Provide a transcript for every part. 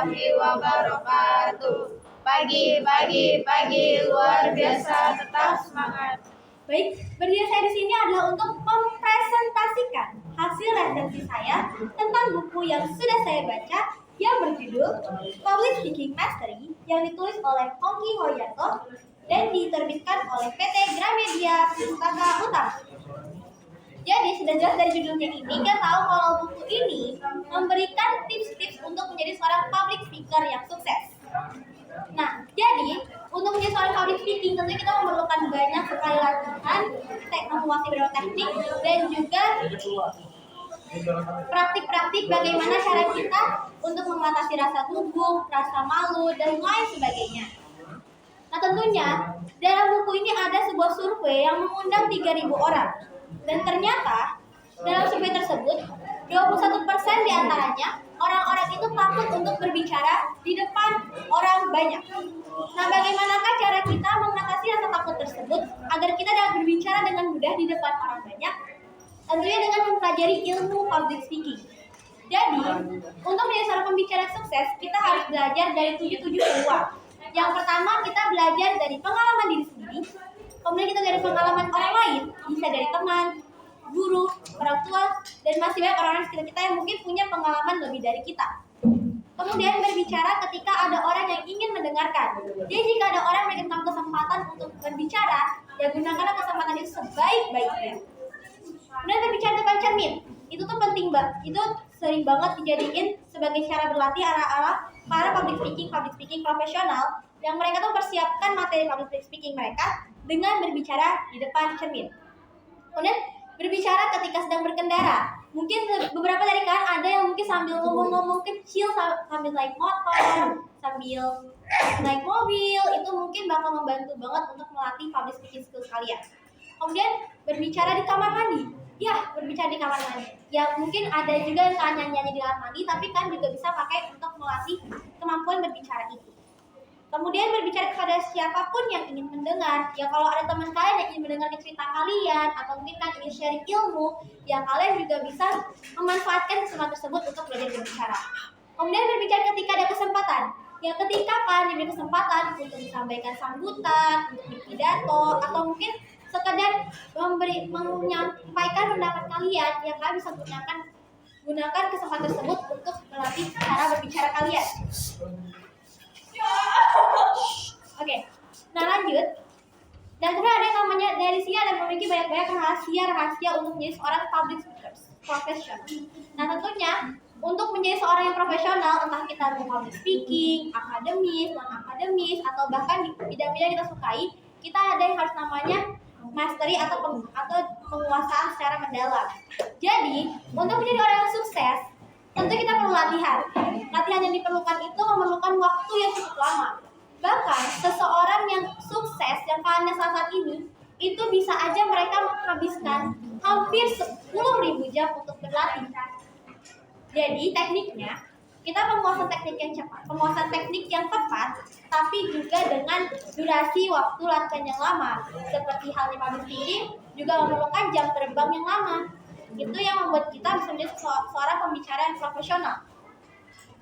warahmatullahi wabarakatuh. Pagi luar biasa, tetap semangat. Baik, berdiri saya di sini adalah untuk mempresentasikan hasil resensi saya tentang buku yang sudah saya baca yang berjudul Public Speaking Mastery yang ditulis oleh Hongki Hoyanto dan diterbitkan oleh PT Gramedia Pustaka Utama. Jadi sudah jelas dari judulnya ini kita tahu kalau buku ini memberikan tips-tips untuk menjadi seorang public speaker yang sukses. Nah, jadi untuk menjadi seorang public speaking tentunya kita memerlukan banyak sekali latihan, menguasai beberapa teknik dan juga praktik-praktik bagaimana cara kita untuk mengatasi rasa gugup, rasa malu dan lain sebagainya. Nah, tentunya dalam buku ini ada sebuah survei yang mengundang 3.000 orang. Dan ternyata dalam survei tersebut 21% diantaranya orang-orang itu takut untuk berbicara di depan orang banyak. Nah, bagaimanakah cara kita mengatasi rasa takut tersebut agar kita dapat berbicara dengan mudah di depan orang banyak? Tentunya dengan mempelajari ilmu public speaking. Jadi, untuk menjadi seorang pembicara sukses, kita harus belajar dari 7 peluang. Yang pertama, kita belajar dari pengalaman diri sendiri. Kemudian kita dari pengalaman orang lain, bisa dari teman, guru, orang tua, dan masih banyak orang-orang sekitar kita yang mungkin punya pengalaman lebih dari kita. Kemudian berbicara ketika ada orang yang ingin mendengarkan. Jadi jika ada orang yang memberikan kesempatan untuk berbicara, ya gunakanlah kesempatan itu sebaik-baiknya. Kemudian berbicara depan cermin, itu tuh penting banget. Itu sering banget dijadiin sebagai cara berlatih ala-ala para public speaking profesional yang mereka tuh persiapkan materi public speaking mereka dengan berbicara di depan cermin. Kemudian berbicara ketika sedang berkendara. Mungkin beberapa dari kalian ada yang mungkin sambil ngomong-ngomong kecil, sambil naik motor, sambil naik mobil, itu mungkin bakal membantu banget untuk melatih public speaking skills kalian. Kemudian berbicara di kamar mandi. Ya, berbicara di kamar mandi. Ya, mungkin ada juga yang nyanyi-nyanyi di kamar mandi, tapi kan juga bisa pakai untuk melatih kemampuan berbicara itu. Kemudian berbicara kepada siapapun yang ingin mendengar. Ya kalau ada teman kalian yang ingin mendengar cerita kalian atau mungkin kan ingin sharing ilmu, ya kalian juga bisa memanfaatkan kesempatan tersebut untuk belajar berbicara. Kemudian berbicara ketika ada kesempatan. Ya ketika kalian diberi kesempatan untuk disampaikan sambutan, untuk berpidato, atau mungkin sekedar menyampaikan pendapat kalian, ya kalian bisa gunakan kesempatan tersebut untuk melatih cara berbicara kalian. Oke, nah lanjut. Dan kemudian ada yang namanya dari sini ada memiliki banyak rahasia untuk menjadi seorang public speakers profesional. Nah tentunya untuk menjadi seorang yang profesional, entah kita mau public speaking, akademis, non akademis, atau bahkan di bidang-bidang kita sukai, kita ada yang harus namanya mastery atau penguasaan secara mendalam. Jadi untuk menjadi orang yang sukses, tentu kita perlu latihan. Latihan yang diperlukan itu memerlukan waktu yang cukup lama. Bahkan seseorang yang sukses yang kalian saat ini itu bisa aja mereka menghabiskan hampir 10.000 jam untuk berlatih. Jadi tekniknya kita penguasaan teknik yang cepat, penguasaan teknik yang tepat, tapi juga dengan durasi waktu latihan yang lama. Seperti halnya public speaking juga memerlukan jam terbang yang lama. Itu yang membuat kita bisa menjadi seorang pembicara yang profesional.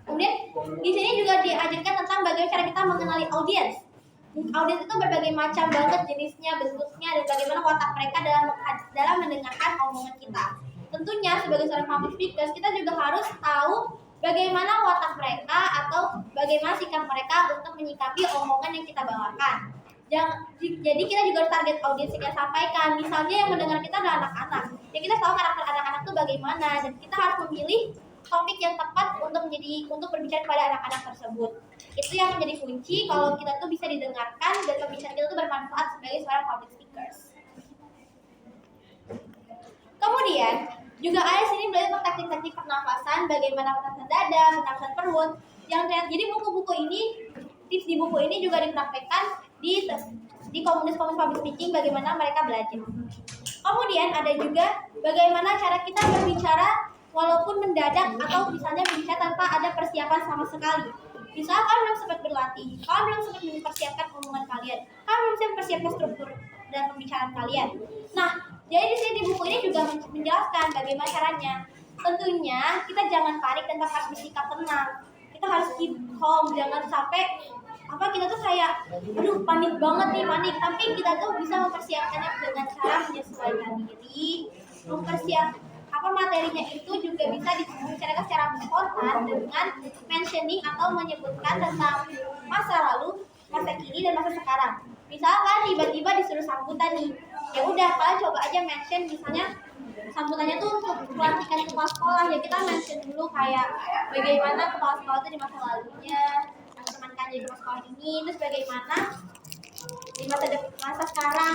Kemudian di sini juga diajarkan tentang bagaimana cara kita mengenali audiens. Audiens itu berbagai macam banget jenisnya, bentuknya, dan bagaimana watak mereka dalam mendengarkan omongan kita. Tentunya sebagai seorang public speaker kita juga harus tahu bagaimana watak mereka atau bagaimana sikap mereka untuk menyikapi omongan yang kita bawakan. Jadi kita juga harus target audiens yang kita sampaikan. Misalnya yang mendengar kita adalah anak-anak. Ya kita tahu karakter anak-anak itu bagaimana dan kita harus memilih topik yang tepat untuk berbicara kepada anak-anak tersebut. Itu yang menjadi kunci kalau kita tuh bisa didengarkan dan pembicaraan kita tuh bermanfaat sebagai seorang public speakers. Kemudian juga ada sini belajar tentang teknik-teknik pernafasan, bagaimana pernafasan dada, pernafasan perut. Jadi buku-buku ini, tips di buku ini juga dipraktekkan di komunitas-komunitas public speaking bagaimana mereka belajar. Kemudian ada juga bagaimana cara kita berbicara walaupun mendadak atau misalnya berbicara tanpa ada persiapan sama sekali. Misalnya kalian belum sempat berlatih, kalian belum sempat mempersiapkan omongan kalian, kalian belum sempat mempersiapkan struktur dan pembicaraan kalian. Nah, jadi di sini di buku ini juga menjelaskan bagaimana caranya. Tentunya kita jangan panik dan harus bersikap tenang. Kita kita harus keep calm, jangan sampai kita tuh kayak aduh panik banget nih, tapi kita tuh bisa mempersiapkannya dengan cara menyesuaikan diri, materinya itu juga bisa dibicarakan secara spontan dengan mentioning atau menyebutkan tentang masa lalu, masa kini, dan masa sekarang. Misalkan tiba-tiba disuruh sambutan nih, ya udah kalian coba aja mention, misalnya sambutannya tuh untuk pelantikan kepala sekolah, ya kita mention dulu kayak bagaimana kepala sekolah itu di masa lalunya, teman-teman jadi kepala sekolah ini, terus bagaimana di masa sekarang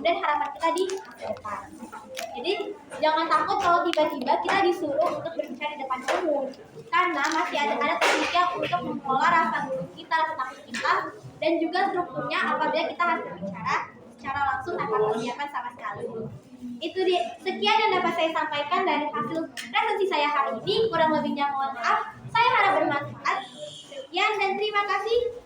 dan harapan kita di masa depan. Jadi jangan takut kalau tiba-tiba kita disuruh untuk berbicara di depan umum, karena masih ada tekniknya untuk mengelola rasa takut kita, dan juga strukturnya apabila kita harus berbicara secara langsung tanpa persiapan sama sekali. Itu sekian yang dapat saya sampaikan dari hasil presentasi saya hari ini. Kurang lebihnya mohon maaf. Saya harap bermanfaat. Sekian dan terima kasih.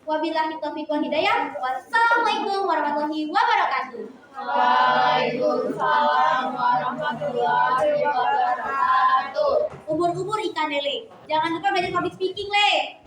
Wabillahi taufiq wal hidayah. Wassalamualaikum warahmatullahi wabarakatuh. Waalaikumsalam warahmatullahi wabarakatuh. Ubur-ubur ikan lele. Jangan lupa belajar public speaking, Le.